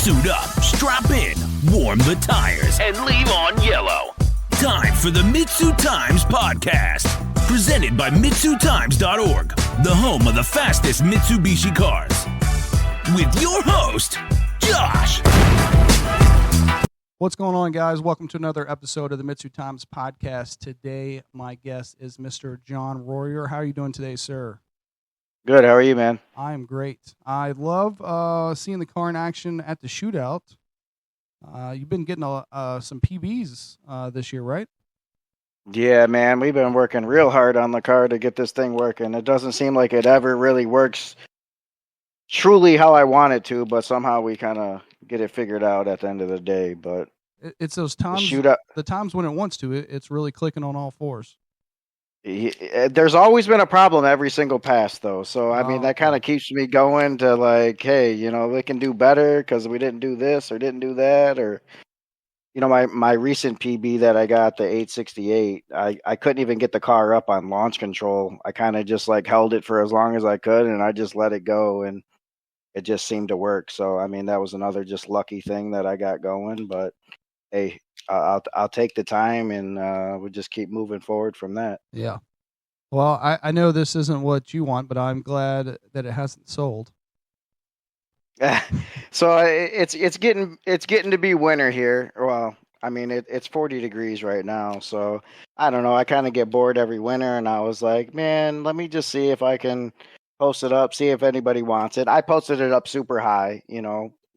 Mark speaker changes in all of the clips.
Speaker 1: Suit up, strap in, warm the tires, and leave on yellow. Time for the MitsuTimes podcast. Presented by MitsuTimes.org, the home of the fastest Mitsubishi cars. With your host, Josh.
Speaker 2: What's going on, guys? Welcome to another episode of the MitsuTimes podcast. Today, my guest is Mr. John Royer. How are you doing today, sir?
Speaker 3: Good. How are you, man?
Speaker 2: I am great. I love seeing the car in action at the shootout. You've been getting some PBs this year, right?
Speaker 3: Yeah, man. We've been working real hard on the car to get this thing working. It doesn't seem like it ever really works truly how I want it to, but somehow we kind of get it figured out at the end of the day. But
Speaker 2: it's those times, the times when it wants to. It's really clicking on all fours.
Speaker 3: There's always been a problem every single pass, though. So, I mean, that kind of keeps me going to like, hey, we can do better because we didn't do this or didn't do that. Or, my recent PB that I got, the 868, I couldn't even get the car up on launch control. I kind of just like held it for as long as I could and I just let it go and it just seemed to work. So, I mean, that was another just lucky thing that I got going. But, hey, I'll take the time and we'll just keep moving forward from that.
Speaker 2: Yeah. Well, I know this isn't what you want, but I'm glad that it hasn't sold.
Speaker 3: So it's getting to be winter here. Well, I mean it's 40 degrees right now, so I don't know. I kind of get bored every winter, and I was like, man, let me just see if I can post it up, see if anybody wants it. I posted it up super high,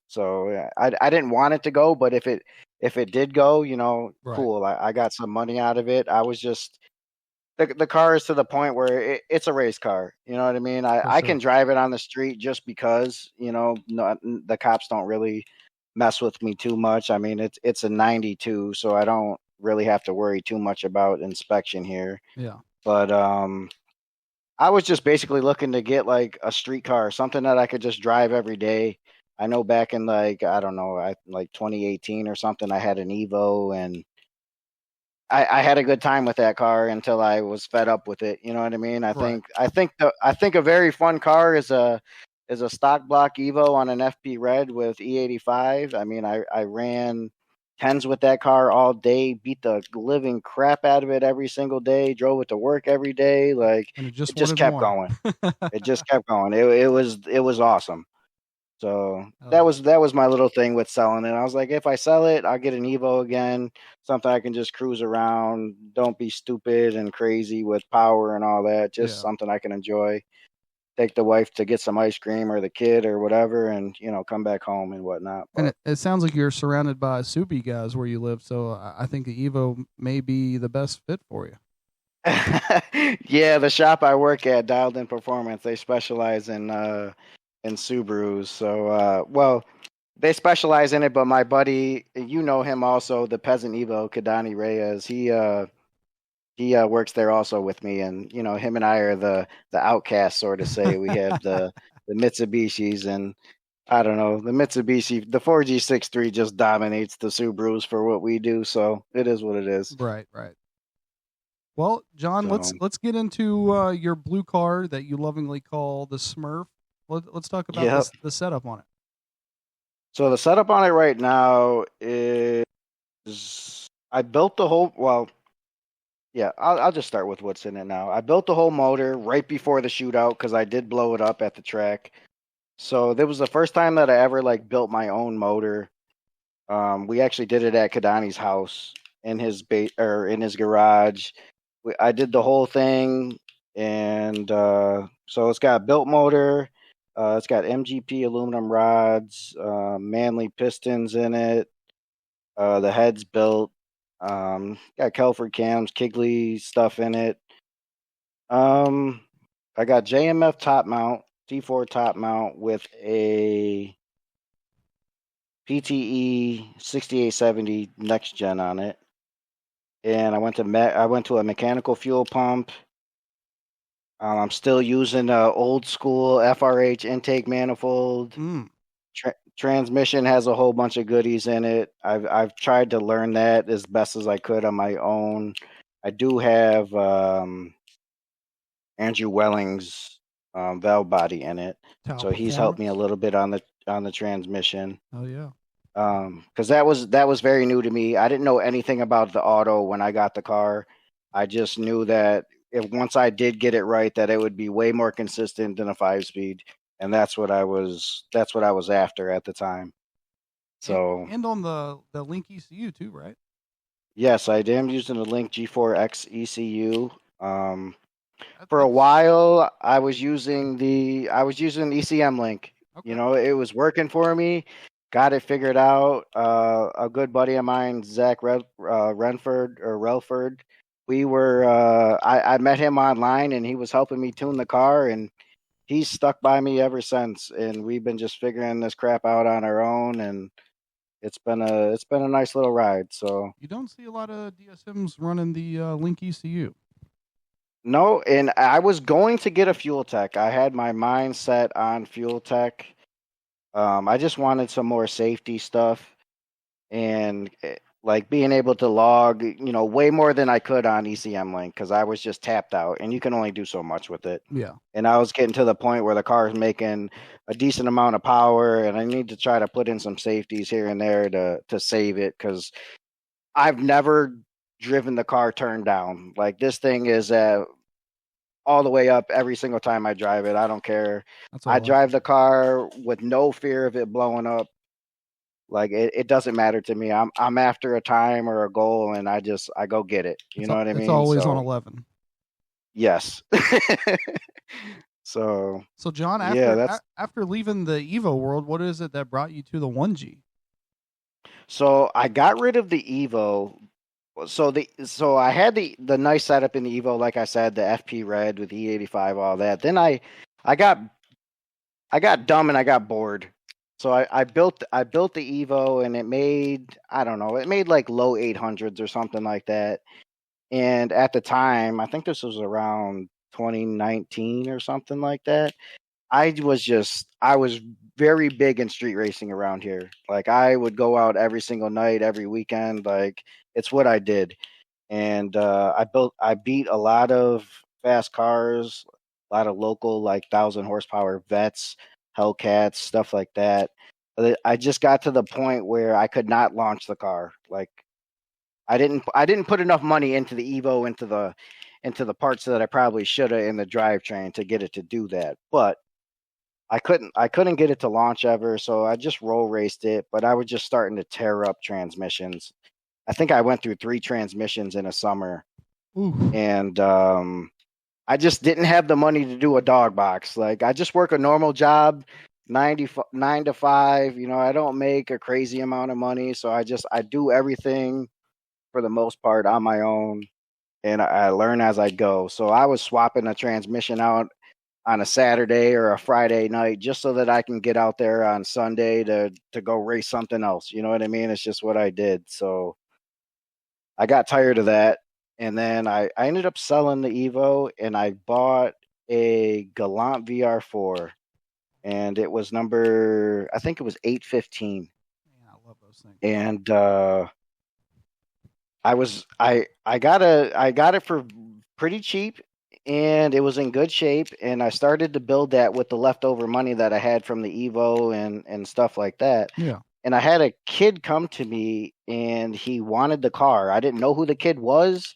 Speaker 3: so I didn't want it to go, but if it did go,
Speaker 2: Right.
Speaker 3: Cool. I got some money out of it. I was just the car is to the point where it's a race car. You know what I mean? I can drive it on the street just because, the cops don't really mess with me too much. I mean, it's a 92, so I don't really have to worry too much about inspection here.
Speaker 2: Yeah.
Speaker 3: But I was just basically looking to get like a street car, something that I could just drive every day. I know back in like 2018 or something, I had an Evo and I had a good time with that car until I was fed up with it. You know what I mean? I think a very fun car is a stock block Evo on an FP Red with E85. I mean, I ran tens with that car all day, beat the living crap out of it every single day, drove it to work every day. Like
Speaker 2: And it just
Speaker 3: kept going. It just kept going. It was awesome. So that was my little thing with selling it. I was like, if I sell it, I'll get an Evo again, something I can just cruise around. Don't be stupid and crazy with power and all that. Just something I can enjoy. Take the wife to get some ice cream or the kid or whatever, and come back home and whatnot.
Speaker 2: And it sounds like you're surrounded by soupy guys where you live, so I think the Evo may be the best fit for you.
Speaker 3: Yeah, the shop I work at, Dialed In Performance, they specialize in Subarus. So, they specialize in it, but my buddy, him also, the Peasant Evo, Kadani Reyes, he works there also with me, and him and I are the outcasts, sort of say. We have the Mitsubishis, and I don't know, the Mitsubishi, the 4G63 just dominates the Subarus for what we do, so it is what it is.
Speaker 2: Right. Well, John, let's get into your blue car that you lovingly call the Smurf. Let's talk about the setup on it.
Speaker 3: So the setup on it right now is I built the whole. Well, yeah, I'll just start with what's in it now. I built the whole motor right before the shootout because I did blow it up at the track. So that was the first time that I ever built my own motor. We actually did it at Kadani's house in his in his garage. I did the whole thing, and so it's got a built motor. It's got MGP aluminum rods, Manley pistons in it. The head's built. Got Kelford cams, Kigley stuff in it. I got JMF top mount, T4 top mount with a PTE 6870 next gen on it. And I went to a mechanical fuel pump. I'm still using a old school FRH intake manifold. Transmission has a whole bunch of goodies in it. I've tried to learn that as best as I could on my own. I do have Andrew Welling's valve body in it, so he's helped me a little bit on the transmission.
Speaker 2: Oh yeah.
Speaker 3: Because that was very new to me. I didn't know anything about the auto when I got the car. I just knew that if once I did get it right, that it would be way more consistent than a 5-speed, and that's what I was after at the time. So
Speaker 2: and on the Link ECU too, right?
Speaker 3: yes, I am using the Link G4X ECU. For a
Speaker 2: That's
Speaker 3: while, I was using ECM Link.
Speaker 2: okay.
Speaker 3: You know, it was working for me. Got it figured out. A good buddy of mine, Zach Relford. We were. I met him online, and he was helping me tune the car, and he's stuck by me ever since. And we've been just figuring this crap out on our own, and it's been a nice little ride. So
Speaker 2: You don't see a lot of DSMs running the Link ECU.
Speaker 3: no, and I was going to get a fuel tech. I had my mind set on fuel tech. I just wanted some more safety stuff and like being able to log, way more than I could on ECM Link because I was just tapped out, and you can only do so much with it.
Speaker 2: Yeah.
Speaker 3: And I was getting to the point where the car is making a decent amount of power, and I need to try to put in some safeties here and there to save it because I've never driven the car turned down. Like this thing is all the way up every single time I drive it. I don't care. I drive the car with no fear of it blowing up. Like it doesn't matter to me. I'm after a time or a goal, and I go get it. You know what I mean?
Speaker 2: It's always on 11.
Speaker 3: Yes. So
Speaker 2: John, after leaving the Evo world, what is it that brought you to the 1G?
Speaker 3: So I got rid of the Evo. So I had the nice setup in the Evo, like I said, the FP Red with E85, all that. Then I got dumb and I got bored. So I built the Evo, and it made, I don't know, it made like low 800s or something like that. And at the time, I think this was around 2019 or something like that. I was very big in street racing around here. Like I would go out every single night, every weekend. Like it's what I did. And I beat a lot of fast cars, a lot of local like 1,000 horsepower Vets, Hellcats, stuff like that. But I just got to the point where I could not launch the car. Like I didn't put enough money into the Evo, into the parts that I probably should have in the drivetrain to get it to do that. But I couldn't get it to launch ever, so I just roll raced it, but I was just starting to tear up transmissions. I think I went through 3 transmissions in a summer.
Speaker 2: Ooh.
Speaker 3: And I just didn't have the money to do a dog box. Like I just work a normal job, 9 to 5. I don't make a crazy amount of money, so I do everything for the most part on my own, and I learn as I go. So I was swapping a transmission out on a Saturday or a Friday night just so that I can get out there on Sunday to go race something else. You know what I mean? It's just what I did. So I got tired of that. And then I ended up selling the Evo, and I bought a Galant VR4, and it was number, I think it was 815.
Speaker 2: Man, I love those things.
Speaker 3: And I got it for pretty cheap, and it was in good shape, and I started to build that with the leftover money that I had from the Evo and stuff like that.
Speaker 2: Yeah.
Speaker 3: And I had a kid come to me, and he wanted the car. I didn't know who the kid was.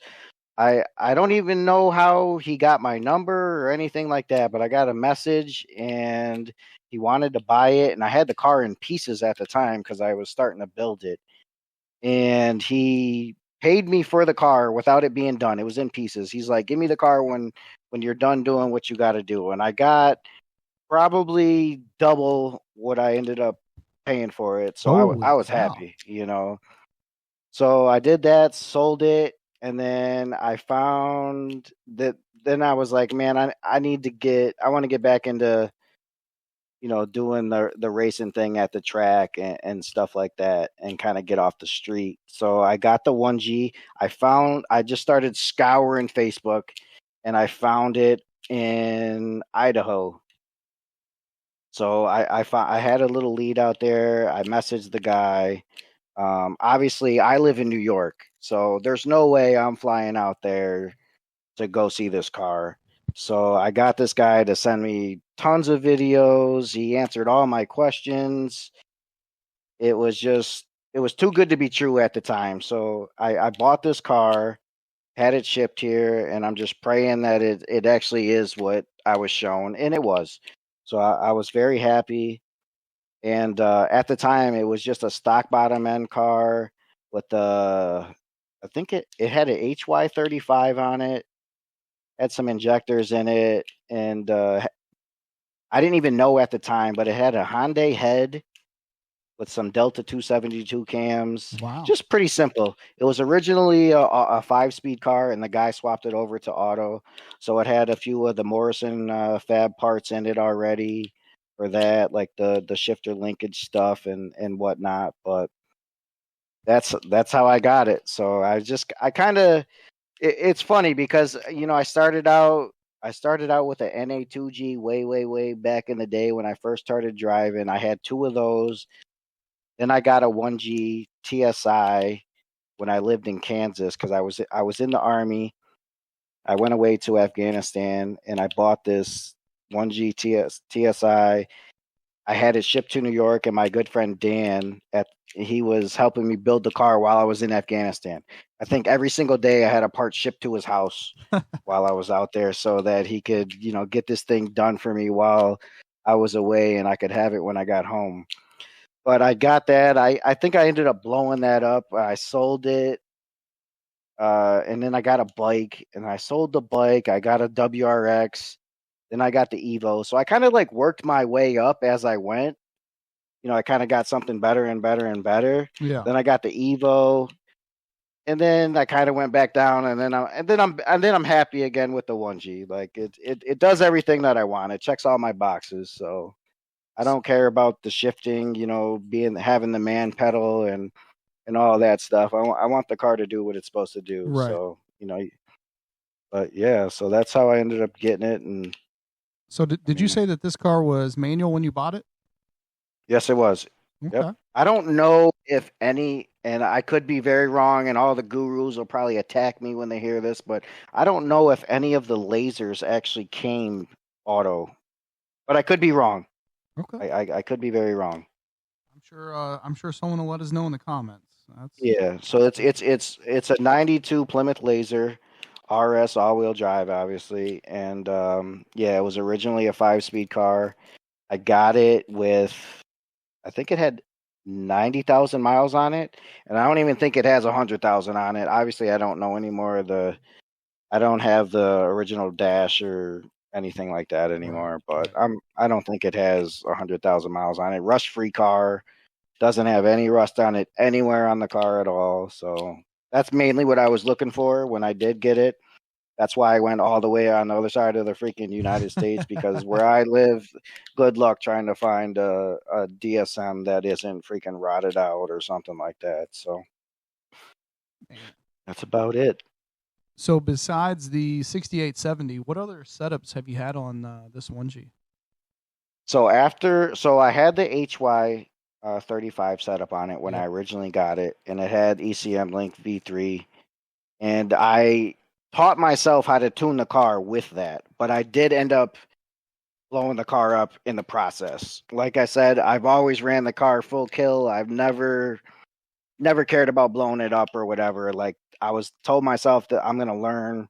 Speaker 3: I don't even know how he got my number or anything like that, but I got a message, and he wanted to buy it, and I had the car in pieces at the time because I was starting to build it. And he paid me for the car without it being done. It was in pieces. He's like, give me the car when you're done doing what you got to do. And I got probably double what I ended up paying for it. So I was happy, So I did that, sold it. And then I found that, then I was like, man, I want to get back into, doing the racing thing at the track and stuff like that, and kind of get off the street. So I got the 1G. I just started scouring Facebook, and I found it in Idaho. So I had a little lead out there. I messaged the guy. Obviously I live in New York, so there's no way I'm flying out there to go see this car. So I got this guy to send me tons of videos. He answered all my questions. it was too good to be true at the time. So I bought this car, had it shipped here, and I'm just praying that it actually is what I was shown, and it was. So I was very happy. And at the time, it was just a stock bottom end car with I think it had an HY35 on it, had some injectors in it, and I didn't even know at the time, but it had a Hyundai head with some Delta 272 cams.
Speaker 2: Wow.
Speaker 3: Just pretty simple. It was originally a 5-speed car, and the guy swapped it over to auto. So it had a few of the Morrison fab parts in it already for that, like the shifter linkage stuff and whatnot. But that's how I got it. So I kind of it's funny because I started out with a NA2G way back in the day when I first started driving. I had 2 of those. Then I got a 1G TSI when I lived in Kansas because I was in the Army. I went away to Afghanistan and I bought this 1G TSI. I had it shipped to New York, and my good friend Dan he was helping me build the car while I was in Afghanistan. I think every single day I had a part shipped to his house while I was out there so that he could, get this thing done for me while I was away and I could have it when I got home. But I got that. I think I ended up blowing that up. I sold it. And then I got a bike, and I sold the bike. I got a WRX. Then I got the Evo. So I kind of like worked my way up as I went. I kind of got something better and better and better.
Speaker 2: Yeah.
Speaker 3: Then I got the Evo, and then I kind of went back down, and then I'm happy again with the 1G. Like it does everything that I want. It checks all my boxes. So I don't care about the shifting, having the man pedal and all that stuff. I want the car to do what it's supposed to do.
Speaker 2: Right.
Speaker 3: So, but yeah, so that's how I ended up getting it. And
Speaker 2: so did you say that this car was manual when you bought it?
Speaker 3: Yes, it was.
Speaker 2: Okay.
Speaker 3: Yep. I don't know if any, and I could be very wrong, and all the gurus will probably attack me when they hear this, but I don't know if any of the lasers actually came auto, but I could be wrong.
Speaker 2: Okay.
Speaker 3: I could be very wrong.
Speaker 2: I'm sure someone will let us know in the comments.
Speaker 3: Yeah. So it's a 92 Plymouth Laser RS all-wheel drive, obviously, and yeah, it was originally a 5-speed car. I got it with, I think it had 90,000 miles on it, and I don't even think it has 100,000 on it. Obviously, I don't know anymore. I don't have the original dash or anything like that anymore, but I don't think it has 100,000 miles on it. Rust-free car, doesn't have any rust on it anywhere on the car at all. So that's mainly what I was looking for when I did get it. That's why I went all the way on the other side of the freaking United States, because where I live, good luck trying to find a DSM that isn't freaking rotted out or something like that. So that's about it.
Speaker 2: So besides the 6870, what other setups have you had on this 1G?
Speaker 3: So I had the HY 35 setup on it when I originally got it, and it had ECM Link V3, and I taught myself how to tune the car with that, but I did end up blowing the car up in the process. Like I said, I've always ran the car full kill. I've never cared about blowing it up or whatever. Like I was told myself that I'm going to learn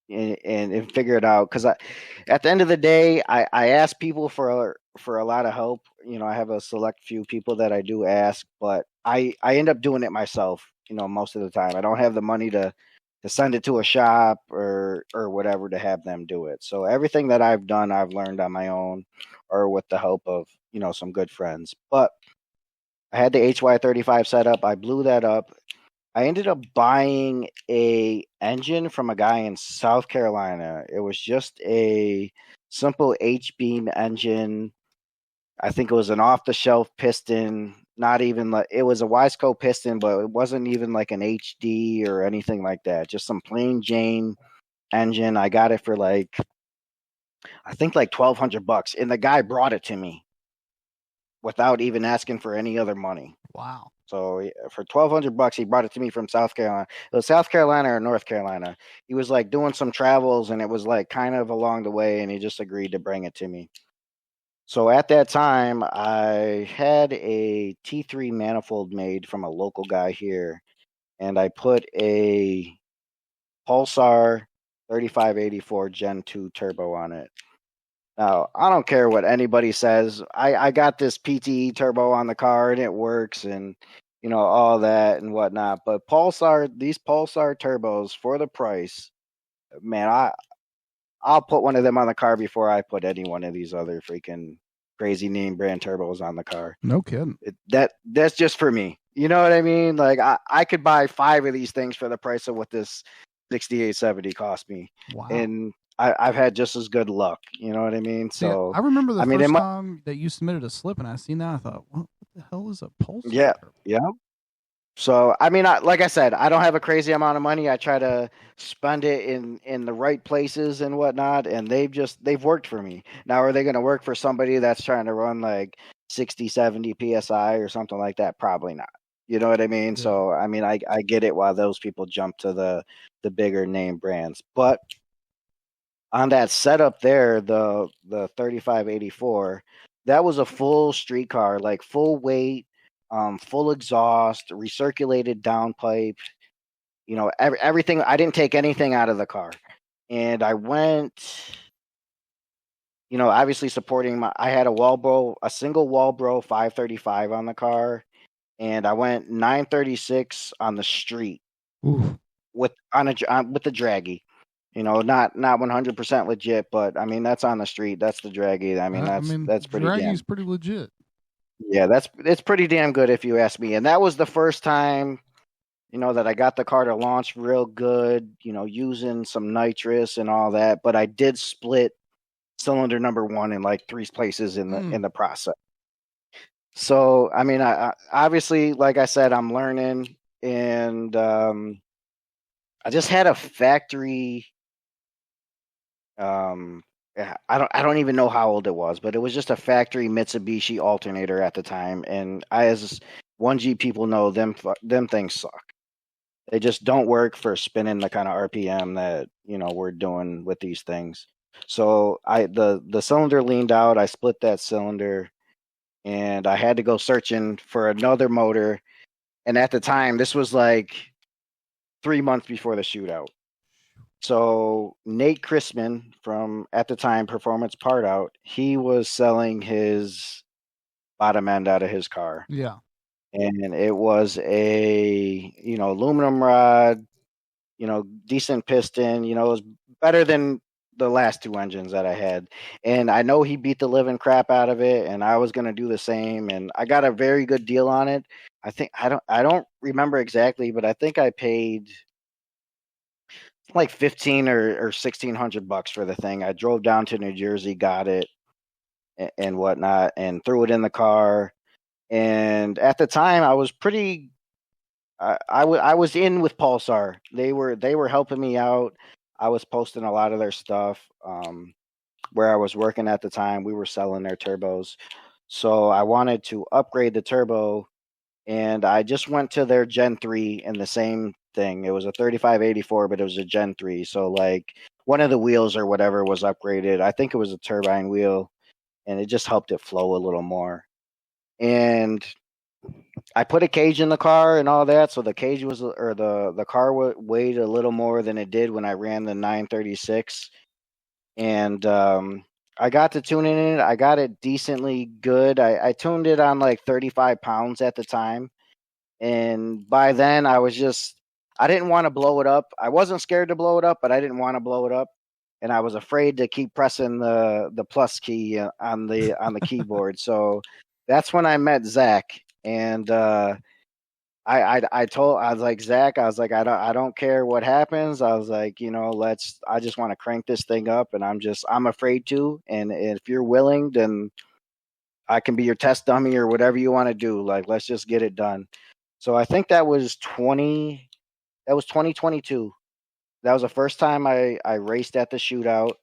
Speaker 3: and figure it out, because at the end of the day, I ask people for a lot of help. I have a select few people that I do ask, but I end up doing it myself, most of the time. I don't have the money to send it to a shop or whatever to have them do it. So everything that I've done, I've learned on my own or with the help of, some good friends. But I had the HY35 set up. I blew that up. I ended up buying a engine from a guy in South Carolina. It was just a simple H-beam engine. I think it was an off-the-shelf piston. Not even like, it was a Wiseco piston, but it wasn't even like an HD or anything like that. Just some plain Jane engine. I got it for I think like $1,200, and the guy brought it to me without even asking for any other money.
Speaker 2: Wow.
Speaker 3: So for $1,200, he brought it to me from South Carolina. It was South Carolina or North Carolina. He was like doing some travels, and it was like kind of along the way, and he just agreed to bring it to me. So at that time, I had a T3 manifold made from a local guy here, and I put a Pulsar 3584 Gen 2 turbo on it. Now, I don't care what anybody says. I got this PTE turbo on the car and it works and, all that and whatnot. But these Pulsar turbos for the price, man, I'll put one of them on the car before I put any one of these other freaking crazy name brand turbos on the car.
Speaker 2: No kidding.
Speaker 3: That's just for me. You know what I mean? Like I could buy 5 of these things for the price of what this 6870 cost me.
Speaker 2: Wow.
Speaker 3: And I've had just as good luck. You know what I mean? So
Speaker 2: I remember the first time that you submitted a slip, and I seen that, I thought, what the hell is a Pulsar?
Speaker 3: Yeah,
Speaker 2: turbo?
Speaker 3: yeah. So I mean, like I said, I don't have a crazy amount of money. I try to spend it in the right places and whatnot, and they've worked for me. Now, are they going to work for somebody that's trying to run like 60, 70 psi or something like that? Probably not. You know what I mean?
Speaker 2: Yeah.
Speaker 3: So I mean, I get it why those people jump to the bigger name brands, but on that setup there, the 3584, that was a full street car, like full weight, full exhaust, recirculated downpipe, everything. I didn't take anything out of the car. And I went, obviously supporting I had a single Walbro 535 on the car, and I went 936 on the street.
Speaker 2: Ooh.
Speaker 3: with the draggy. Not 100% legit, but I mean that's on the street. That's the draggy. I mean that's pretty
Speaker 2: draggy's
Speaker 3: damn.
Speaker 2: pretty legit.
Speaker 3: Yeah, it's pretty damn good if you ask me. And that was the first time, that I got the car to launch real good. Using some nitrous and all that. But I did split cylinder number 1 in like 3 places in the process. So I mean, I obviously, like I said, I'm learning, and I just had a factory. I don't even know how old it was, but it was just a factory Mitsubishi alternator at the time, and as 1G people know, them things suck. They just don't work for spinning the kind of RPM that we're doing with these things. So the cylinder leaned out. I split that cylinder, and I had to go searching for another motor. And at the time, this was like 3 months before the shootout. So Nate Chrisman from, at the time, Performance Part Out, he was selling his bottom end out of his car.
Speaker 2: Yeah.
Speaker 3: And it was a, aluminum rod, decent piston, it was better than the last 2 engines that I had. And I know he beat the living crap out of it, and I was going to do the same. And I got a very good deal on it. I don't remember exactly, but I think I paid like 15 or $1,600 for the thing. I drove down to New Jersey, got it and whatnot, and threw it in the car. And at the time, I was pretty. I was in with Pulsar. They were helping me out. I was posting a lot of their stuff. Where I was working at the time, we were selling their turbos, so I wanted to upgrade the turbo, and I just went to their Gen 3 and the same thing. It was a 3584, but it was a Gen 3. So like one of the wheels or whatever was upgraded. I think it was a turbine wheel, and it just helped it flow a little more. And I put a cage in the car and all that, so the cage was, or the car weighed a little more than it did when I ran the 936. And I got to tune in it. I got it decently good. I tuned it on like 35 pounds at the time. And by then I didn't want to blow it up. I wasn't scared to blow it up, but I didn't want to blow it up. And I was afraid to keep pressing the plus key on the keyboard. So that's when I met Zach. And I was like, Zach, I was like, I don't care what happens. I was like, I just want to crank this thing up, and I'm afraid to. And if you're willing, then I can be your test dummy or whatever you want to do. Like, let's just get it done. So I think that was 2022. That was the first time I raced at the shootout.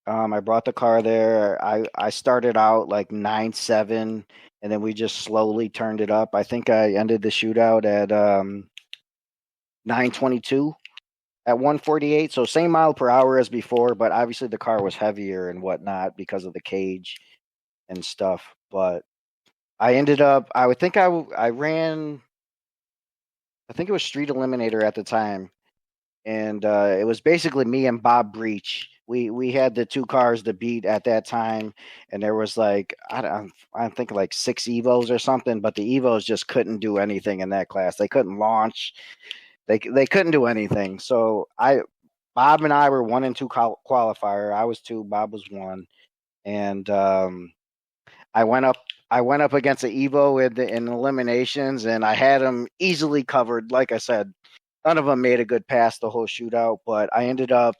Speaker 3: I brought the car there. I started out like 9.7, and then we just slowly turned it up. I think I ended the shootout at 9.22 at 148. So same mile per hour as before, but obviously the car was heavier and whatnot because of the cage. and stuff. But I ended up, I would think I ran, I think it was Street Eliminator at the time. And it was basically me and Bob Breach. We had the two cars to beat at that time, and there was like I think like 6 Evos or something, but the Evos just couldn't do anything in that class. They couldn't launch. They couldn't do anything. So Bob and I were 1 and 2 qualifier. I was 2, Bob was 1, and I went up. I went up against the Evo in eliminations, and I had him easily covered. Like I said, none of them made a good pass the whole shootout, but I ended up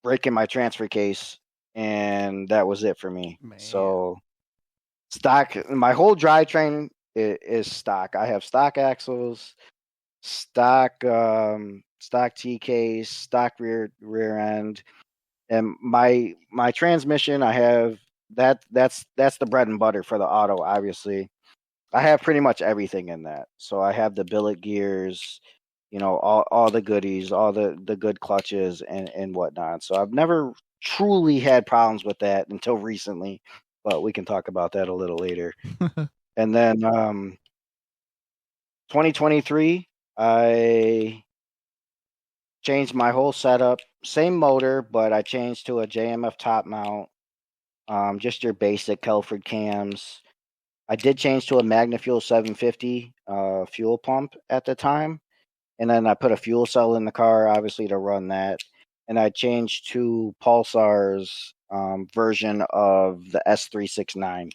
Speaker 3: breaking my transfer case, and that was it for me.
Speaker 2: Man.
Speaker 3: So stock, my whole drivetrain is stock. I have stock axles, stock TKs, stock rear end, and my transmission. I have that's the bread and butter for the auto. Obviously, I have pretty much everything in that. So I have the billet gears, all the goodies, all the good clutches and whatnot. So I've never truly had problems with that until recently, but we can talk about that a little later. And then 2023, I changed my whole setup, same motor, but I changed to a JMF top mount, just your basic Kelford cams. I did change to a MagnaFuel 750 fuel pump at the time. And then I put a fuel cell in the car, obviously, to run that. And I changed to Pulsar's version of the S369.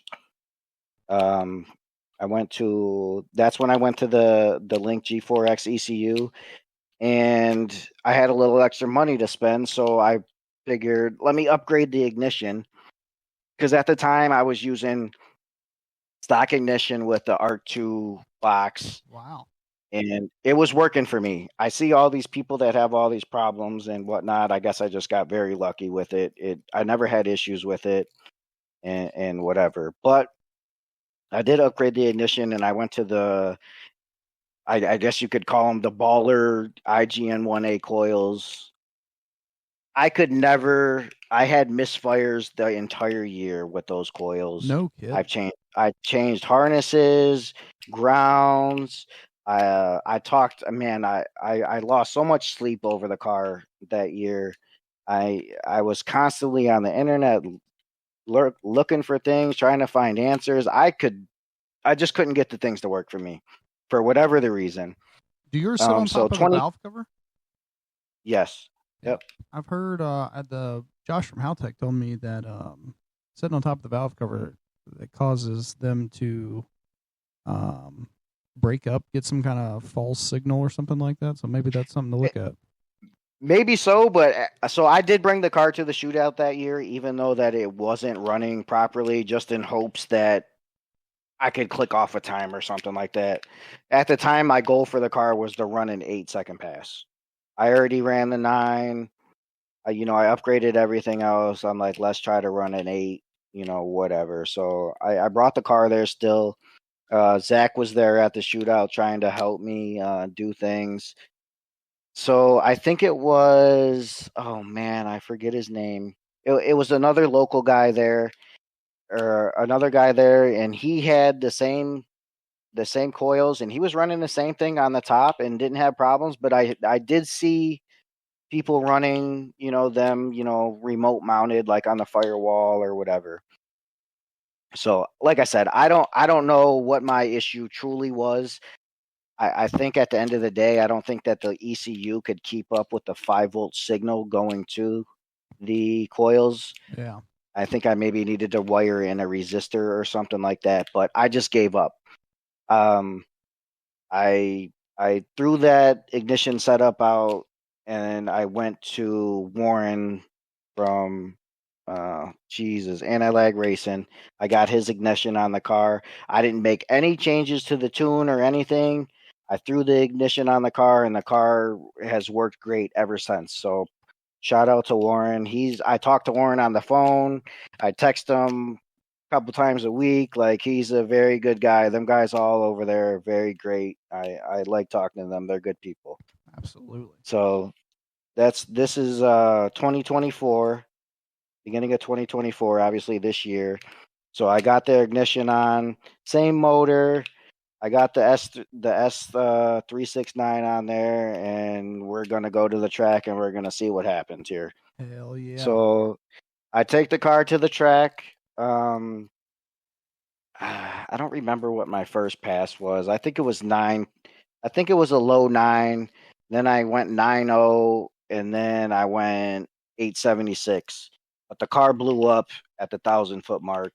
Speaker 3: That's when I went to the Link G4X ECU. And I had a little extra money to spend. So I figured, let me upgrade the ignition. Because at the time, I was using stock ignition with the R2 box.
Speaker 2: Wow.
Speaker 3: And it was working for me. I see all these people that have all these problems and whatnot. I guess I just got very lucky with it. I never had issues with it and whatever. But I did upgrade the ignition, and I went to I guess you could call them the baller IGN-1A coils. I had misfires the entire year with those coils.
Speaker 2: No kid.
Speaker 3: I changed harnesses, grounds. I lost so much sleep over the car that year. I was constantly on the internet looking for things, trying to find answers. I just couldn't get the things to work for me for whatever the reason.
Speaker 2: Do yours sit on top of the valve cover?
Speaker 3: Yes. Yep.
Speaker 2: I've heard Josh from Haltech told me that sitting on top of the valve cover, it causes them to break up, get some kind of false signal or something like that. So maybe that's something to look at.
Speaker 3: Maybe so, but so I did bring the car to the shootout that year, even though that it wasn't running properly, just in hopes that I could click off a time or something like that. At the time, my goal for the car was to run an 8-second pass. I already ran the 9. I upgraded everything else. I'm like, let's try to run an 8, whatever. So I brought the car there still. Zach was there at the shootout trying to help me do things. So I think it was, oh man, I forget his name. It was another local guy there, or another guy there, and he had the same coils, and he was running the same thing on the top and didn't have problems. But I did see people running, them, remote mounted, like on the firewall or whatever. So, like I said, I don't know what my issue truly was. I think at the end of the day, I don't think that the ECU could keep up with the 5-volt signal going to the coils.
Speaker 2: Yeah.
Speaker 3: I think I maybe needed to wire in a resistor or something like that, but I just gave up. I threw that ignition setup out, and I went to Warren from Anti-Lag Racing. I got his ignition on the car. I didn't make any changes to the tune or anything. I threw the ignition on the car, and the car has worked great ever since. So shout out to Warren. I talk to Warren on the phone. I text him a couple times a week. Like, he's a very good guy. Them guys all over there are very great. I like talking to them. They're good people.
Speaker 2: Absolutely.
Speaker 3: So this is 2024, beginning of 2024, obviously this year. So I got the ignition on, same motor. I got the S 369 on there, and we're gonna go to the track and we're gonna see what happens here.
Speaker 2: Hell yeah!
Speaker 3: So I take the car to the track. I don't remember what my first pass was. I think it was 9. I think it was a low 9. Then I went 9.0, and then I went 876. But the car blew up at the 1,000-foot mark.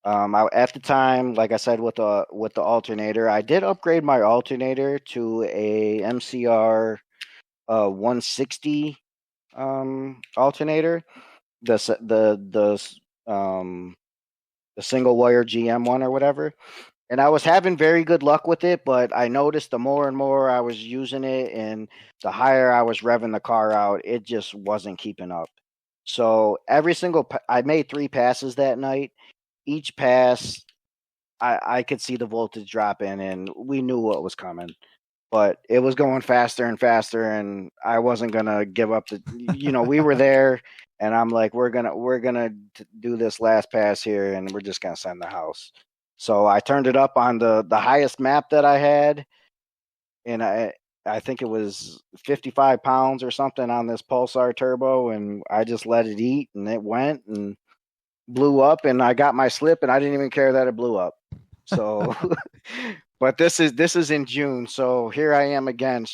Speaker 3: At the time, like I said, with the alternator, I did upgrade my alternator to a MCR 160 alternator. The single wire GM one or whatever. And I was having very good luck with it, but I noticed the more and more I was using it and the higher I was revving the car out, it just wasn't keeping up. So I made 3 passes that night. Each pass, I could see the voltage dropping, and we knew what was coming. But it was going faster and faster, and I wasn't gonna give up. We were there, and I'm like, we're gonna do this last pass here, and we're just gonna send the house. So I turned it up on the highest map that I had, and I think it was 55 pounds or something on this Pulsar turbo, and I just let it eat, and it went and blew up, and I got my slip, and I didn't even care that it blew up. So, but this is in June, so here I am again,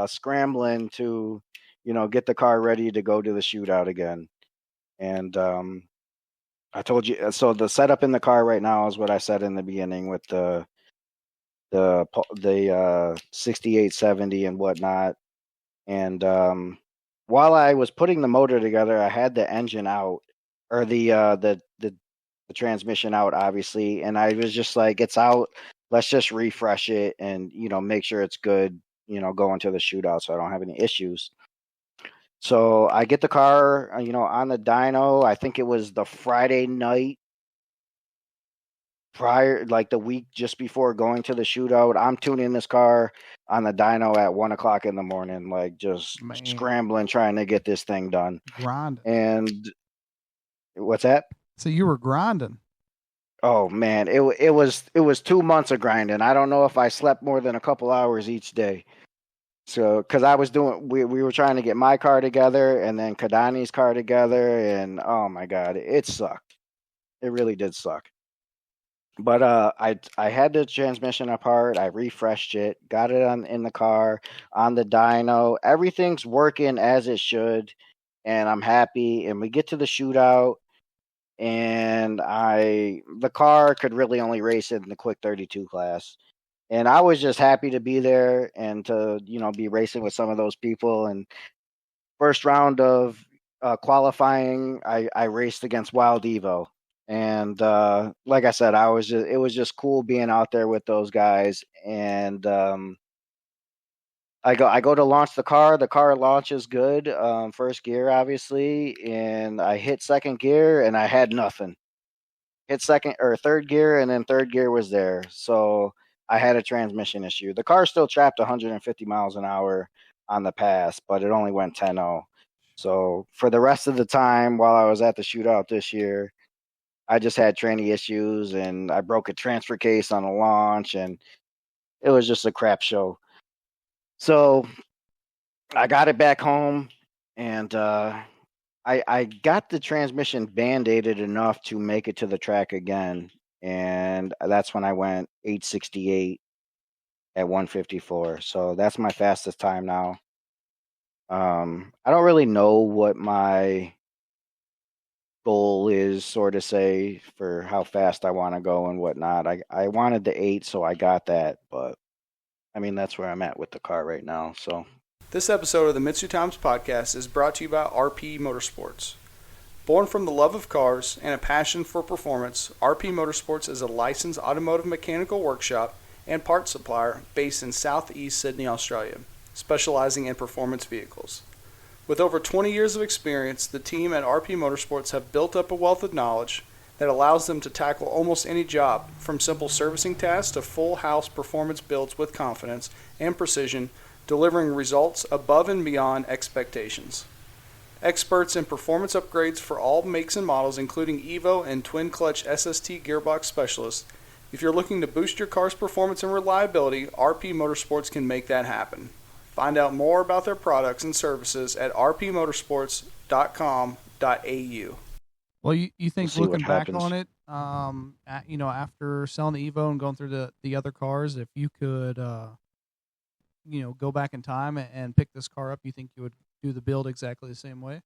Speaker 3: scrambling to, get the car ready to go to the shootout again. And I told you, so the setup in the car right now is what I said in the beginning with the 6870 and whatnot. And while I was putting the motor together, I had the engine out, or the transmission out, obviously, and I was just like, it's out. Let's just refresh it and make sure it's good. Going to the shootout, so I don't have any issues. So I get the car, on the dyno. I think it was the Friday night prior, like the week just before going to the shootout. I'm tuning this car on the dyno at 1:00 in the morning, like just scrambling, trying to get this thing done.
Speaker 2: Grinding.
Speaker 3: And what's that?
Speaker 2: So you were grinding.
Speaker 3: Oh man, it was 2 months of grinding. I don't know if I slept more than a couple hours each day. So, because I was we were trying to get my car together and then Kadani's car together, and oh my god, it sucked. It really did suck. But I had the transmission apart. I refreshed it, got it in the car, on the dyno. Everything's working as it should, and I'm happy. And we get to the shootout, and the car could really only race it in the quick 32 class. And I was just happy to be there and to, be racing with some of those people. And first round of qualifying, I raced against Wild Evo. And like I said, it was just cool being out there with those guys. And I go to launch the car. The car launches good, first gear, obviously. And I hit second gear, and I had nothing. Hit third gear, and then third gear was there. So I had a transmission issue. The car still trapped 150 miles an hour on the pass, but it only went 10-0. So for the rest of the time while I was at the shootout this year, I just had tranny issues, and I broke a transfer case on a launch, and it was just a crap show. So I got it back home, and I got the transmission band-aided enough to make it to the track again. And that's when I went 868 at 154. So that's my fastest time now. I don't really know what my goal is, sort of say, for how fast I want to go and whatnot. I wanted the 8, so I got that. But, I mean, that's where I'm at with the car right now. So
Speaker 4: this episode of the MitsuTimes podcast is brought to you by RP Motorsports. Born from the love of cars and a passion for performance, RP Motorsports is a licensed automotive mechanical workshop and parts supplier based in southeast Sydney, Australia, specializing in performance vehicles. With over 20 years of experience, the team at RP Motorsports have built up a wealth of knowledge that allows them to tackle almost any job, from simple servicing tasks to full house performance builds with confidence and precision, delivering results above and beyond expectations. Experts in performance upgrades for all makes and models, including Evo and twin clutch SST gearbox specialists. If you're looking to boost your car's performance and reliability, RP Motorsports can make that happen. Find out more about their products and services at rpmotorsports.com.au.
Speaker 2: Well, you think
Speaker 3: We'll see
Speaker 2: looking
Speaker 3: what
Speaker 2: back
Speaker 3: happens.
Speaker 2: on it, after selling the Evo and going through the other cars, if you could, go back in time and pick this car up, you think you would do the build exactly the same way?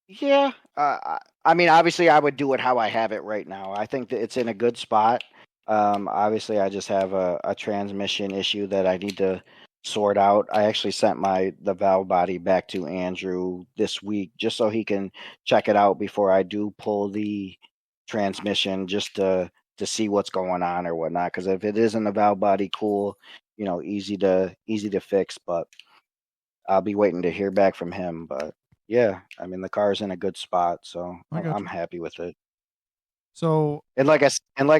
Speaker 3: Yeah. I mean, obviously, I would do it how I have it right now. I think that it's in a good spot. Obviously, I just have a transmission issue that I need to sort out. I actually sent the valve body back to Andrew this week just so he can check it out before I do pull the transmission, just to see what's going on or whatnot. Because if it isn't a valve body, cool, easy to fix. But I'll be waiting to hear back from him. But yeah, I mean, the car's in a good spot, so I'm happy with it.
Speaker 2: So,
Speaker 3: And like I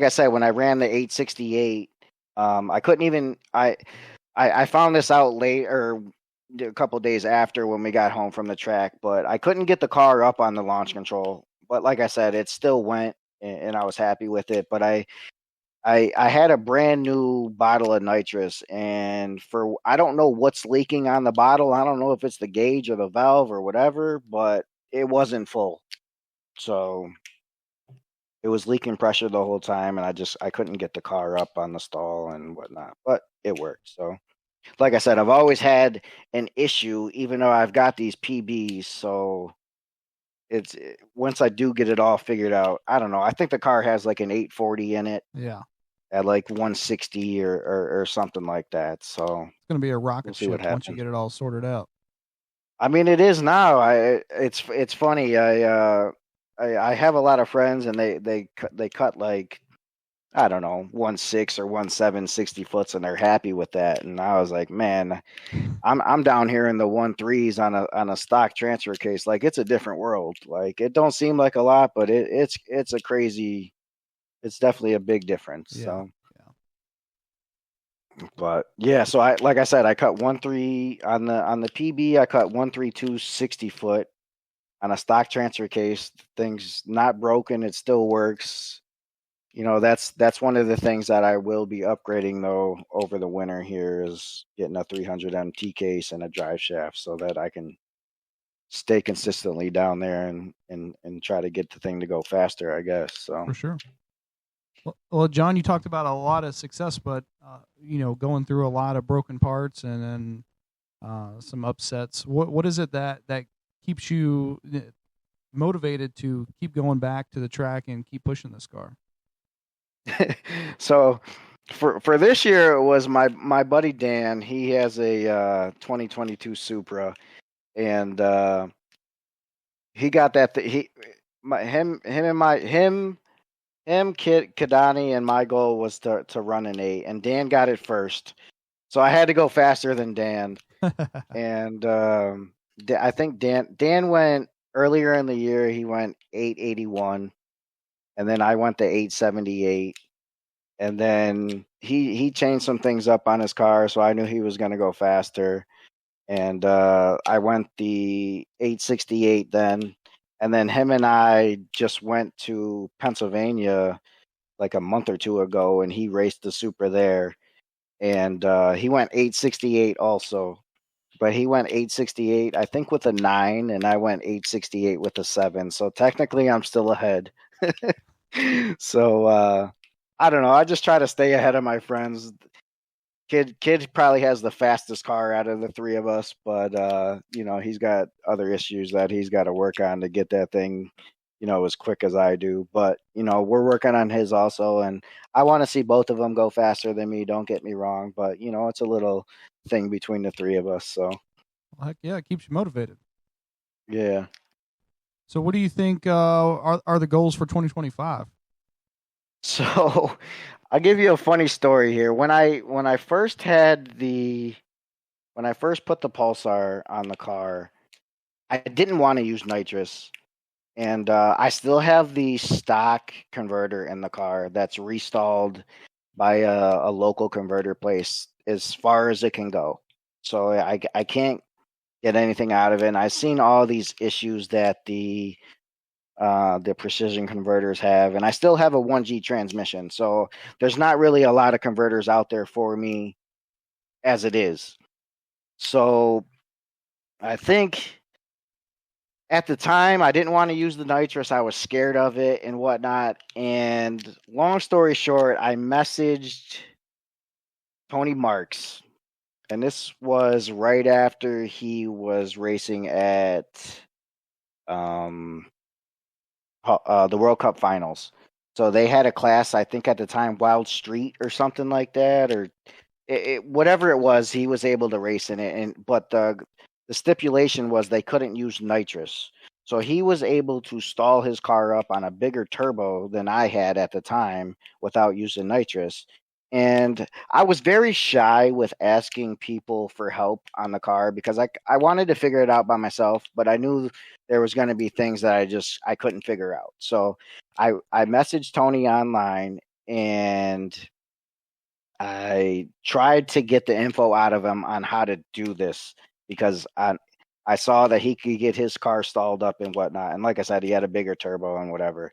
Speaker 3: said, when I ran the 868, I couldn't even I found this out late or a couple of days after when we got home from the track, but I couldn't get the car up on the launch control. But like I said, it still went, and I was happy with it. But I had a brand new bottle of nitrous, and I don't know what's leaking on the bottle. I don't know if it's the gauge or the valve or whatever, but it wasn't full. So it was leaking pressure the whole time, and I couldn't get the car up on the stall and whatnot, but it worked. So like I said, I've always had an issue, even though I've got these PBs. So once I do get it all figured out, I don't know. I think the car has like an 840 in it.
Speaker 2: Yeah.
Speaker 3: At like 160 or something like that. So
Speaker 2: it's going to be a rocket ship
Speaker 3: what
Speaker 2: once you get it all sorted out.
Speaker 3: I mean, it is now. It's funny. I have a lot of friends, and they cut like, I don't know, 1.6 or 1.7 60 foots, and they're happy with that. And I was like, man, I'm down here in the 1.3s on a stock transfer case. Like, it's a different world. Like, it don't seem like a lot, but it's a crazy. It's definitely a big difference.
Speaker 2: Yeah.
Speaker 3: So. But yeah, so like I said, I cut 1.3 on the PB. I cut 1.32 60 foot on a stock transfer case. Thing's not broken; it still works. That's one of the things that I will be upgrading though over the winter here is getting a 300 MT case and a drive shaft so that I can stay consistently down there and try to get the thing to go faster, I guess. So
Speaker 2: for sure. Well, John, you talked about a lot of success, but going through a lot of broken parts and then some upsets. What is it that keeps you motivated to keep going back to the track and keep pushing this car?
Speaker 3: So for this year, it was my buddy Dan. He has a 2022 Supra, and he got that. Kid Kadani, and my goal was to run an 8, and Dan got it first, so I had to go faster than Dan. And I think Dan went earlier in the year. He went 881, and then I went to 878, and then he changed some things up on his car, so I knew he was going to go faster, and I went the 868 then. And then him and I just went to Pennsylvania like a month or two ago, and he raced the Supra there. And he went 868 also. But he went 868, I think, with a 9, and I went 868 with a 7. So technically, I'm still ahead. So I don't know. I just try to stay ahead of my friends. Kid probably has the fastest car out of the three of us, but he's got other issues that he's got to work on to get that thing, as quick as I do. But we're working on his also, and I want to see both of them go faster than me. Don't get me wrong, but it's a little thing between the three of us. So,
Speaker 2: well, heck yeah, it keeps you motivated.
Speaker 3: Yeah.
Speaker 2: So, what do you think are the goals for 2025?
Speaker 3: So, I'll give you a funny story here. When I first put the Pulsar on the car, I didn't want to use nitrous, and I still have the stock converter in the car that's restalled by a local converter place as far as it can go. So I can't get anything out of it. And I've seen all these issues that the precision converters have, and I still have a 1G transmission. So there's not really a lot of converters out there for me as it is. So I think at the time I didn't want to use the nitrous. I was scared of it and whatnot. And long story short, I messaged Tony Marks, and this was right after he was racing at the World Cup Finals. So they had a class, I think at the time, Wild Street or something like that, or whatever it was. He was able to race in it, but the stipulation was they couldn't use nitrous. So he was able to stall his car up on a bigger turbo than I had at the time without using nitrous. And I was very shy with asking people for help on the car because I wanted to figure it out by myself, but I knew there was going to be things that I couldn't figure out. So I messaged Tony online and I tried to get the info out of him on how to do this because I saw that he could get his car stalled up and whatnot. And like I said, he had a bigger turbo and whatever.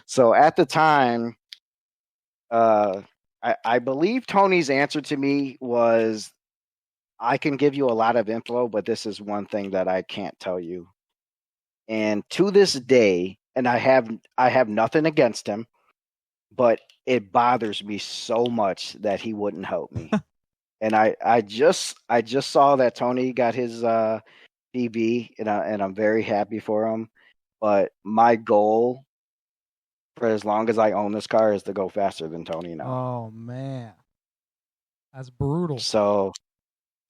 Speaker 3: So at the time, I believe Tony's answer to me was, I can give you a lot of info, but this is one thing that I can't tell you. And to this day, and I have nothing against him, but it bothers me so much that he wouldn't help me. And I just saw that Tony got his PB, and I'm very happy for him. But my goal for as long as I own this car is to go faster than Tony now.
Speaker 2: Oh man, that's brutal.
Speaker 3: So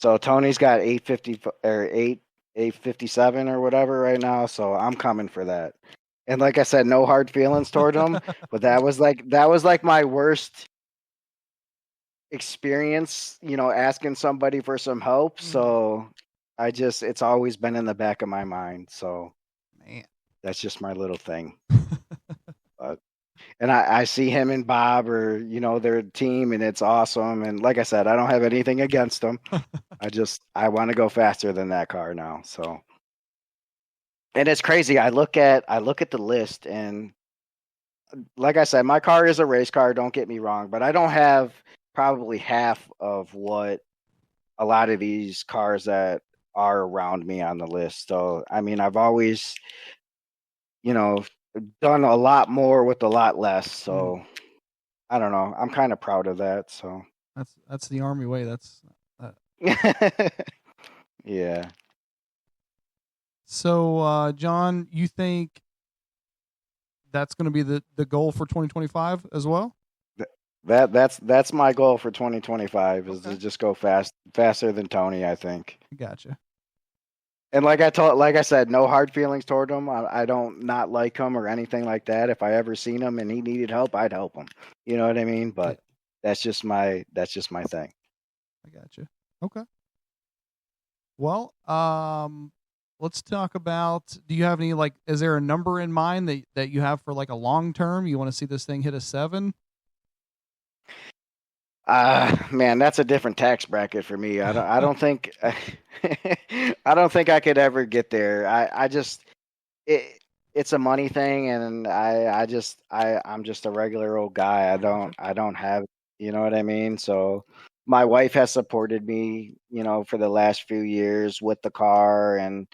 Speaker 3: Tony's got 850 or 857 or whatever right now. So I'm coming for that. And like I said, no hard feelings toward him, but that was like my worst experience, asking somebody for some help. So it's always been in the back of my mind. So
Speaker 2: Man.
Speaker 3: that's just my little thing. And I see him and Bob or, their team, and it's awesome. And like I said, I don't have anything against them. I want to go faster than that car now. So, and it's crazy. I look at the list, and like I said, my car is a race car. Don't get me wrong, but I don't have probably half of what a lot of these cars that are around me on the list. So, I mean, I've always, done a lot more with a lot less. So I don't know. I'm kind of proud of that. So
Speaker 2: that's the Army way. That's
Speaker 3: yeah.
Speaker 2: So John, you think that's going to be the goal for 2025 as well?
Speaker 3: That's my goal for 2025 is to just go faster than Tony, I think.
Speaker 2: Gotcha.
Speaker 3: And like I said, no hard feelings toward him. I don't not like him or anything like that. If I ever seen him and he needed help, I'd help him. You know what I mean? But that's just my thing.
Speaker 2: I gotcha. Okay. Well, let's talk about, do you have any, is there a number in mind that you have for a long term? You want to see this thing hit a 7?
Speaker 3: Man, that's a different tax bracket for me. I don't think I don't think I could ever get there. It's a money thing, and I'm just a regular old guy. I don't have, you know what I mean? So my wife has supported me, for the last few years with the car, and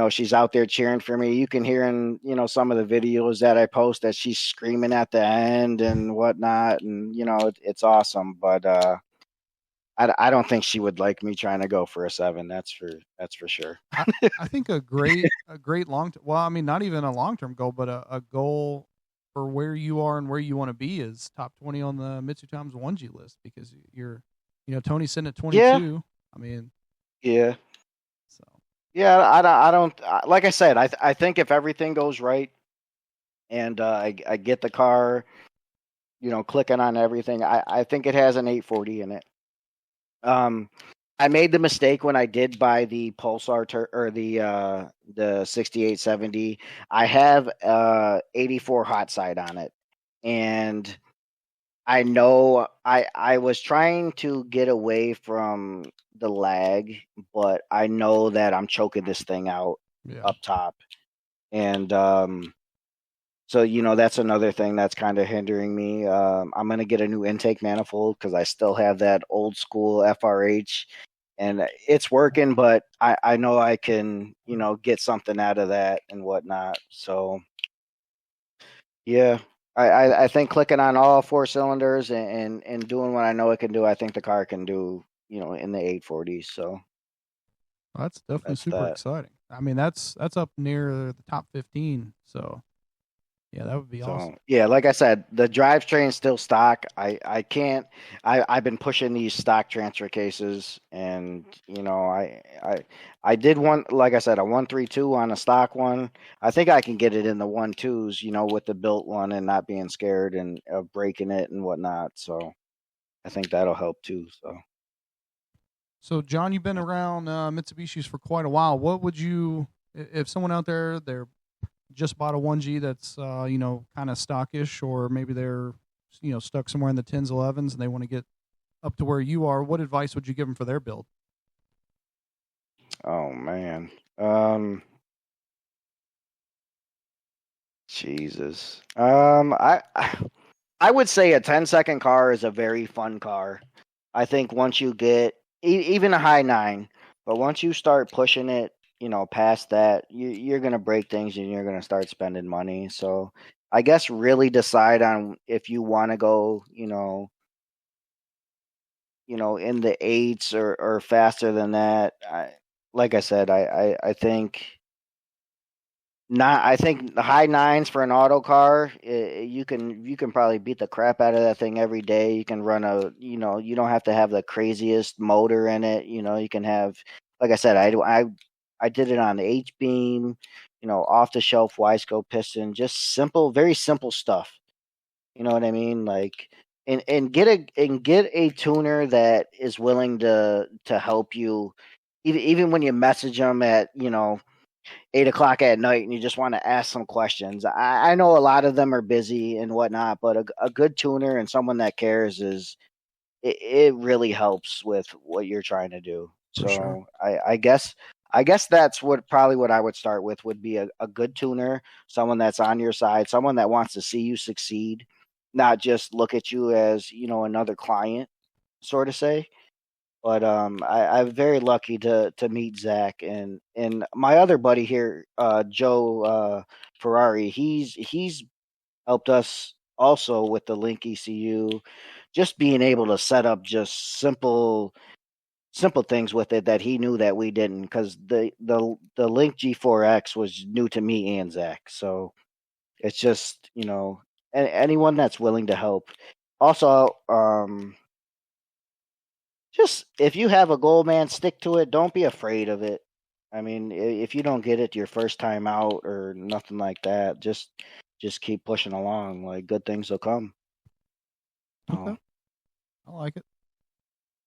Speaker 3: she's out there cheering for me. You can hear in, some of the videos that I post that she's screaming at the end and whatnot. And, it's awesome. But I don't think she would like me trying to go for a 7. That's for sure.
Speaker 2: I think a great well, I mean, not even a long-term goal, but a goal for where you are and where you want to be is top 20 on the MitsuTimes 1G list, because you're, Tony's sitting at 22. Yeah. I mean,
Speaker 3: yeah.
Speaker 2: So.
Speaker 3: Yeah, I don't like I said, I think if everything goes right and I get the car, clicking on everything, I think it has an 840 in it. I made the mistake when I did buy the Pulsar or the 6870. I have 84 hot side on it, and I know I was trying to get away from the lag, but I know that I'm choking this thing out
Speaker 2: Yeah.
Speaker 3: up top. And so that's another thing that's kind of hindering me. I'm gonna get a new intake manifold because I still have that old school FRH, and it's working, but I know I can get something out of that and whatnot. So yeah, I think clicking on all four cylinders and doing what I know it can do, I think the car can do in the 840s. So
Speaker 2: Well, that's definitely
Speaker 3: that's
Speaker 2: super
Speaker 3: that.
Speaker 2: exciting. I mean, that's up near the top 15. So yeah, that would be
Speaker 3: So
Speaker 2: awesome.
Speaker 3: yeah, like I said, the drivetrain's still stock. I can't. I've been pushing these stock transfer cases, and I did one. Like I said, a 132 on a stock one. I think I can get it in the 1.2s, with the built one and not being scared and of breaking it and whatnot. So I think that'll help too.
Speaker 2: So John, you've been around Mitsubishis for quite a while. What would you, if someone out there they're just bought a 1G that's kind of stockish, or maybe they're stuck somewhere in the 10s, 11s, and they want to get up to where you are, what advice would you give them for their build?
Speaker 3: Oh man. Jesus. I would say a 10-second car is a very fun car. I think once you get even a high 9, but once you start pushing it, past that, you're gonna break things and you're gonna start spending money. So I guess really decide on if you want to go, in the 8s or faster than that. Like I said, I think not. I think the high 9s for an auto car, you can probably beat the crap out of that thing every day. You can run you don't have to have the craziest motor in it. You can have, like I said, I did it on the H beam, off the shelf Wiseco piston, just simple, very simple stuff. You know what I mean? Like, and get a tuner that is willing to help you, even when you message them at 8 o'clock at night and you just want to ask some questions. I know a lot of them are busy and whatnot, but a good tuner and someone that cares it really helps with what you're trying to do.
Speaker 2: For sure.
Speaker 3: So I guess that's what I would start with would be a good tuner, someone that's on your side, someone that wants to see you succeed, not just look at you as another client, sort of say. But I'm very lucky to meet Zach and my other buddy here, Joe Ferrari. He's helped us also with the Link ECU, just being able to set up just simple things with it that he knew that we didn't, because the Link G4X was new to me and Zach. So it's just anyone that's willing to help. Also, just if you have a goal, man, stick to it. Don't be afraid of it. I mean, if you don't get it your first time out or nothing like that, just keep pushing along. Like, good things will come.
Speaker 2: Okay, I like it.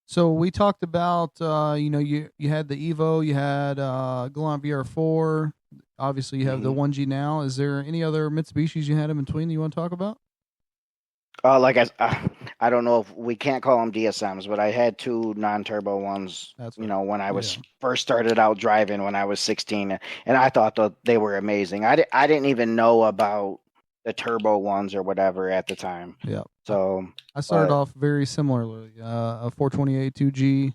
Speaker 2: So we talked about you had the Evo, you had Galant VR4. Obviously, you have the 1G now. Is there any other Mitsubishis you had in between that you want to talk about?
Speaker 3: Like I don't know if we can't call them DSMs, but I had two non-turbo ones.
Speaker 2: That's
Speaker 3: when I was first started out driving when I was 16, and I thought that they were amazing. I didn't even know about the turbo ones or whatever at the time.
Speaker 2: Yeah.
Speaker 3: So
Speaker 2: I started off very similarly. A 428 2G.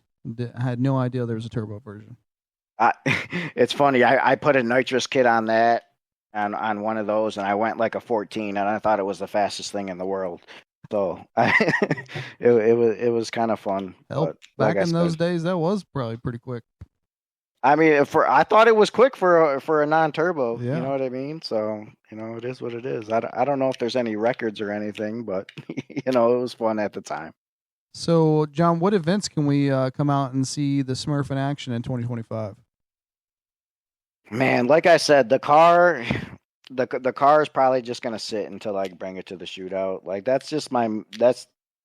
Speaker 2: I had no idea there was a turbo version.
Speaker 3: It's funny. I put a nitrous kit on that, on one of those, and I went like a 14, and I thought it was the fastest thing in the world. So it was kind of fun.
Speaker 2: Hell, back in those days, that was probably pretty quick.
Speaker 3: I mean, I thought it was quick for a non-turbo.
Speaker 2: Yeah.
Speaker 3: You know what I mean? So it is what it is. I don't know if there's any records or anything, but it was fun at the time.
Speaker 2: So, John, what events can we come out and see the Smurf in action in 2025?
Speaker 3: Man, like I said, the car is probably just gonna sit until I bring it to the shootout. Like that's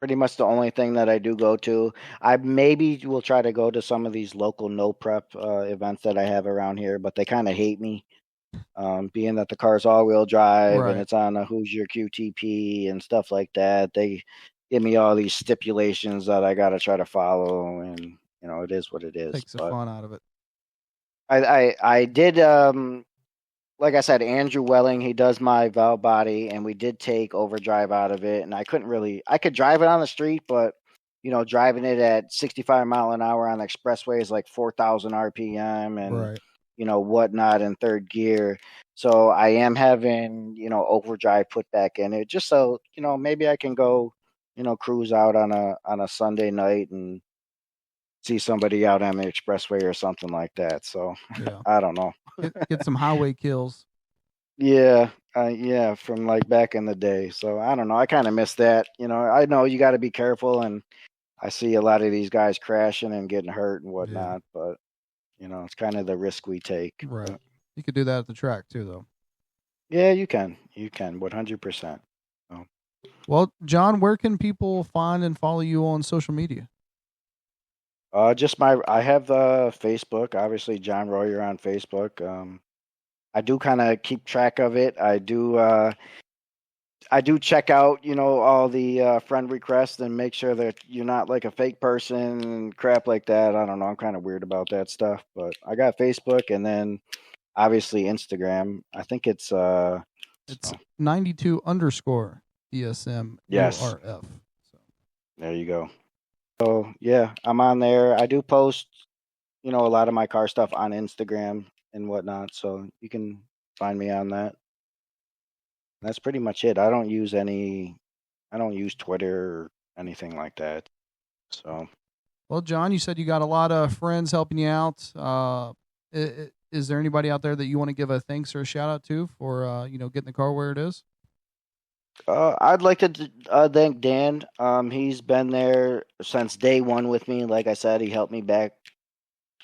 Speaker 3: pretty much the only thing that I do go to. I maybe will try to go to some of these local no prep events that I have around here, but they kind of hate me, being that the car's all wheel drive
Speaker 2: Right.
Speaker 3: and it's on a Hoosier QTP and stuff like that. give me all these stipulations that I got to try to follow, and it is what it is.
Speaker 2: Takes the
Speaker 3: But
Speaker 2: fun out of it.
Speaker 3: I did like I said, Andrew Welling, he does my valve body, and we did take overdrive out of it, and I could drive it on the street, but driving it at 65 mile an hour on the expressway is like 4,000 RPM and
Speaker 2: Right.
Speaker 3: whatnot in third gear. So I am having overdrive put back in it, just so maybe I can go cruise out on a Sunday night and see somebody out on the expressway or something like that. So
Speaker 2: Yeah.
Speaker 3: I don't know.
Speaker 2: Get some highway kills.
Speaker 3: Yeah, from like back in the day. So I don't know. I kind of miss that. I know you got to be careful, and I see a lot of these guys crashing and getting hurt and whatnot. But it's kind of the risk we take.
Speaker 2: Right.
Speaker 3: But,
Speaker 2: You could do that at the track too, though.
Speaker 3: yeah, you can 100%.
Speaker 2: Well, John, where can people find and follow you on social media?
Speaker 3: I have Facebook, obviously John Royer on Facebook. I do kind of keep track of it. I do check out, all the friend requests and make sure that you're not like a fake person and crap like that. I don't know. I'm kind of weird about that stuff, but I got Facebook and then obviously Instagram. I think it's
Speaker 2: 92_ DSM
Speaker 3: Yes.
Speaker 2: URF. So.
Speaker 3: There you go. So yeah, I'm on there. I do post, a lot of my car stuff on Instagram and whatnot. So you can find me on that. That's pretty much it. I don't use Twitter or anything like that. So.
Speaker 2: Well, John, you said you got a lot of friends helping you out. Is there anybody out there that you want to give a thanks or a shout out to for getting the car where it is?
Speaker 3: I'd like to thank Dan. He's been there since day one with me. Like I said, he helped me back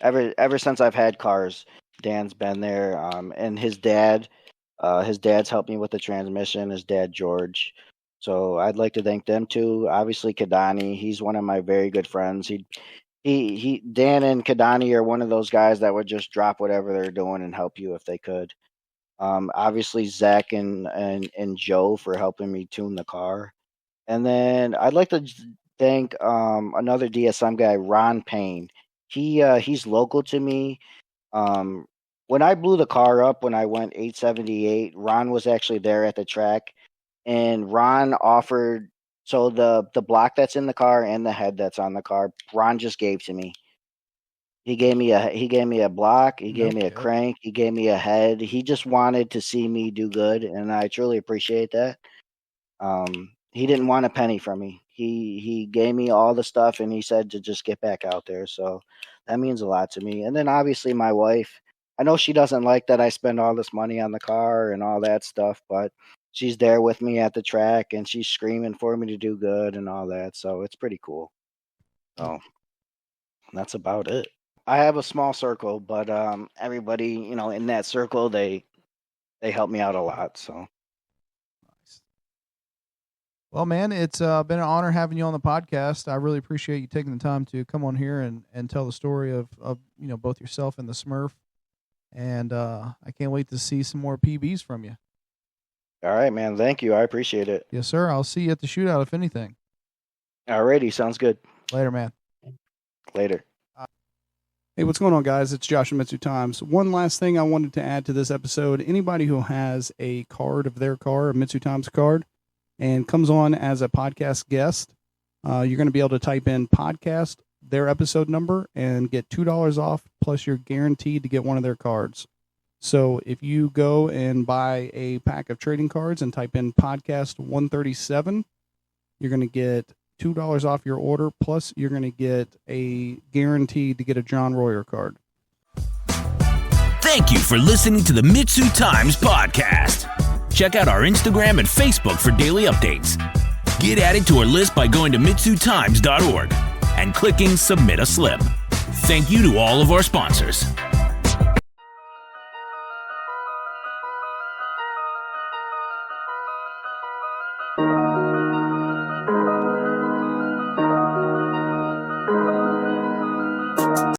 Speaker 3: ever since I've had cars. Dan's been there, and his dad's helped me with the transmission. His dad George. So I'd like to thank them too. Obviously, Kadani. He's one of my very good friends. Dan and Kadani are one of those guys that would just drop whatever they're doing and help you if they could. Obviously Zach and Joe for helping me tune the car. And then I'd like to thank another DSM guy, Ron Payne. He's local to me. When I blew the car up when I went 878, Ron was actually there at the track, and Ron offered, so the block that's in the car and the head that's on the car, Ron just gave to me. He gave me a block. He gave me a crank. He gave me a head. He just wanted to see me do good, and I truly appreciate that. He didn't want a penny from me. He gave me all the stuff, and he said to just get back out there. So that means a lot to me. And then obviously my wife. I know she doesn't like that I spend all this money on the car and all that stuff, but she's there with me at the track, and she's screaming for me to do good and all that. So it's pretty cool. So that's about it. I have a small circle, but everybody, in that circle, they help me out a lot. So,
Speaker 2: nice. Well, man, it's been an honor having you on the podcast. I really appreciate you taking the time to come on here and tell the story of both yourself and the Smurf. And I can't wait to see some more PBs from you.
Speaker 3: All right, man. Thank you. I appreciate it.
Speaker 2: Yes, sir. I'll see you at the shootout, if anything.
Speaker 3: Alrighty. Sounds good.
Speaker 2: Later, man.
Speaker 3: Later.
Speaker 4: Hey, what's going on, guys? It's Josh from MitsuTimes. One last thing I wanted to add to this episode. Anybody who has a card of their car, a MitsuTimes card, and comes on as a podcast guest, you're going to be able to type in podcast, their episode number, and get $2 off, plus you're guaranteed to get one of their cards. So if you go and buy a pack of trading cards and type in podcast 137, you're going to get $2 off your order, plus you're going to get a guaranteed to get a John Royer card.
Speaker 1: Thank you for listening to the MitsuTimes podcast. Check out our Instagram and Facebook for daily updates. Get added to our list by going to MitsuTimes.org and clicking Submit a Slip. Thank you to all of our sponsors.